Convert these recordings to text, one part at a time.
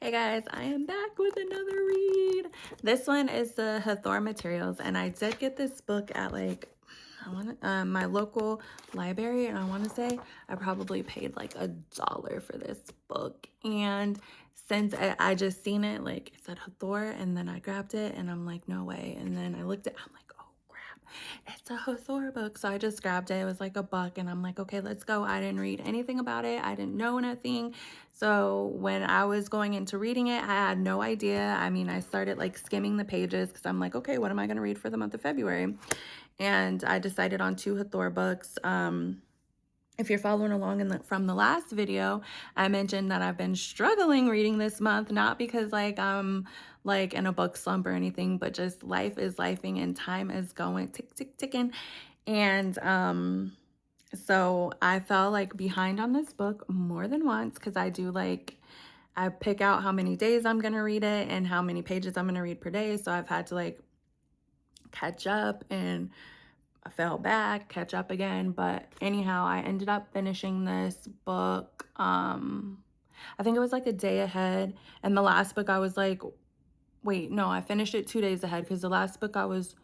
Hey guys, I am back with another read. This one is the Hathor materials, and I did get this book at my local library, and I want to say I probably paid like $1 for this book. And since I just seen it, like it said Hathor, and then I grabbed it, and I'm like, no way. And then I looked at, I'm like, oh crap, it's a Hathor book. So I just grabbed it. It was like $1, and I'm like, okay, let's go. I didn't read anything about it. I didn't know nothing. So when I was going into reading it, I had no idea. I mean, I started like skimming the pages because I'm like, okay, what am I going to read for the month of February? And I decided on 2 Hathor books. If you're following along from the last video, I mentioned that I've been struggling reading this month, not because like I'm like in a book slump or anything, but just life is lifing and time is going tick, tick, ticking. And so I fell like behind on this book more than once because I pick out how many days I'm going to read it and how many pages I'm going to read per day. So I've had to like catch up, and I fell back, catch up again. But anyhow, I ended up finishing this book. I think it was like a day ahead. And the last book I was like, wait, no, I finished it 2 days ahead because the last book I was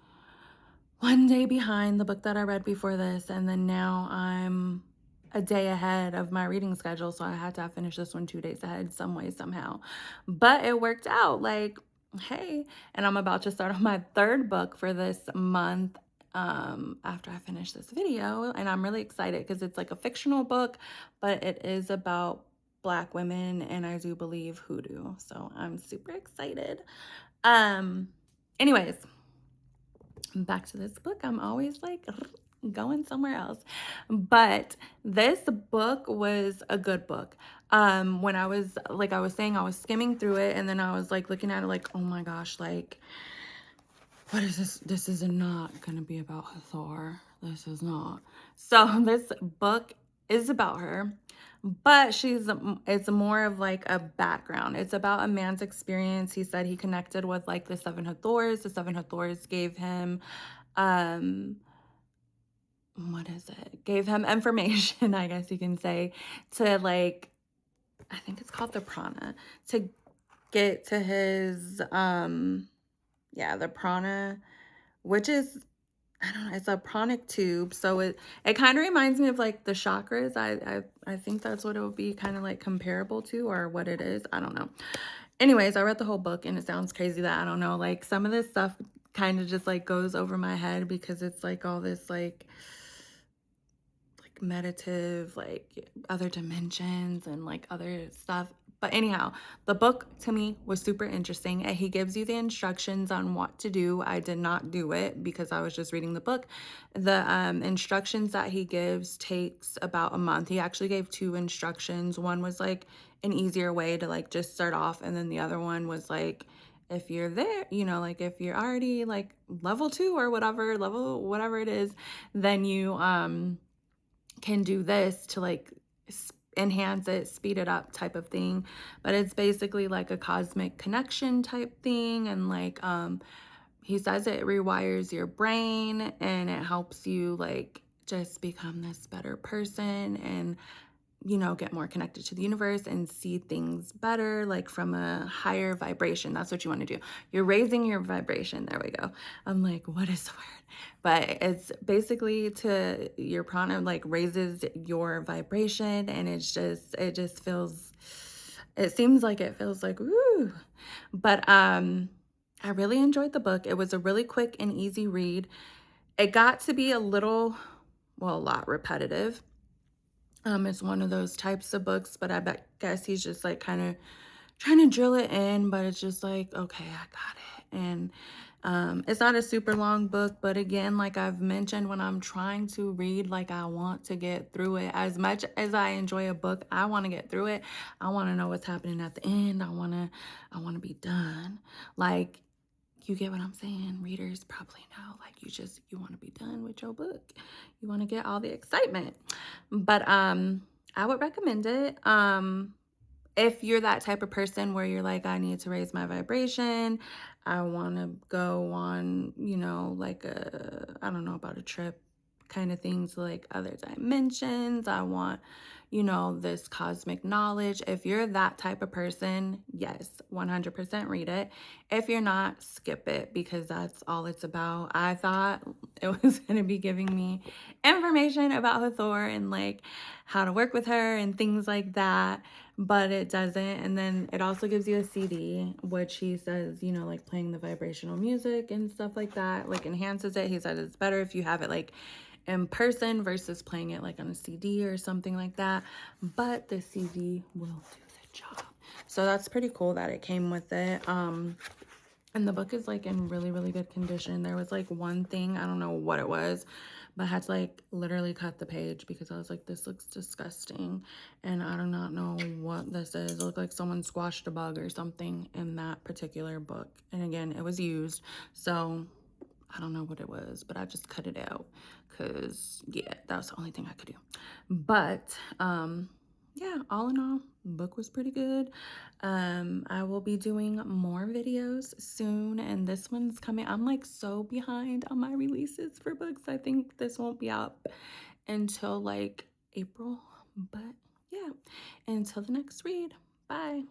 one day behind the book that I read before this, and then now I'm a day ahead of my reading schedule, so I had to finish this one 2 days ahead some way, somehow. But it worked out, like, hey, and I'm about to start on my 3rd book for this month after I finish this video, and I'm really excited because it's like a fictional book, but it is about Black women, and I do believe hoodoo, so I'm super excited. Anyways, back to this book. I'm always like going somewhere else. But this book was a good book. When I was like I was saying, I was skimming through it, and then I was like looking at it like, oh my gosh, like what is this? This is not gonna be about Hathor. This is not. So this book is about her, but it's more of like a background. It's about a man's experience. He said he connected with like the 7 Hathors. The 7 Hathors gave him um what is it? Gave him information, I guess you can say, to like, I think it's called the prana, to get to his yeah, the prana, which is, I don't know, it's a pranic tube. So it kind of reminds me of like the chakras. I think that's what it would be kind of like comparable to, or what it is. I don't know. Anyways, I read the whole book, and it sounds crazy that I don't know. Like some of this stuff kind of just like goes over my head because it's like all this like meditative, like other dimensions and like other stuff. But anyhow, the book to me was super interesting, and he gives you the instructions on what to do. I did not do it because I was just reading the book. The instructions that he gives takes about a month. He actually gave 2 instructions. One was like an easier way to like just start off, and then the other one was like, if you're there, like if you're already like level 2 or whatever it is, then you can do this to like enhance it, speed it up type of thing. But it's basically like a cosmic connection type thing, and like he says it rewires your brain, and it helps you like just become this better person, and get more connected to the universe and see things better, like from a higher vibration. That's what you want to do. You're raising your vibration. There we go. I'm like, what is the word? But it's basically to your prana, like raises your vibration, and it just feels, it seems like it feels like, woo. But I really enjoyed the book. It was a really quick and easy read. It got to be a lot repetitive. It's one of those types of books, but guess he's just like kind of trying to drill it in, but it's just like, okay, I got it. And it's not a super long book, but again, like I've mentioned, when I'm trying to read, like I want to get through it. As much as I enjoy a book, I want to get through it. I want to know what's happening at the end. I want to be done. Like, you get what I'm saying? Readers probably know, like you want to be done with your book. You want to get all the excitement. But I would recommend it. If you're that type of person where you're like, I need to raise my vibration, I want to go on, like I don't know about a trip kind of things, like other dimensions. I want, you know, this cosmic knowledge. If you're that type of person, yes, 100% read it. If you're not, skip it because that's all it's about. I thought it was going to be giving me information about Hathor and like how to work with her and things like that, but it doesn't. And then it also gives you a CD, which he says, you know, like playing the vibrational music and stuff like that, like enhances it. He said it's better if you have it like in person versus playing it like on a CD or something like that, but the CD will do the job. So that's pretty cool that it came with it. And the book is like in really, really good condition. There was like one thing, I don't know what it was, but I had to like literally cut the page because I was like, this looks disgusting. And I do not know what this is. It looked like someone squashed a bug or something in that particular book. And again, it was used. So I don't know what it was, but I just cut it out because, yeah, that was the only thing I could do. But, yeah, all in all, the book was pretty good. I will be doing more videos soon, and this one's coming. I'm like so behind on my releases for books. I think this won't be out until like April, but yeah, until the next read. Bye.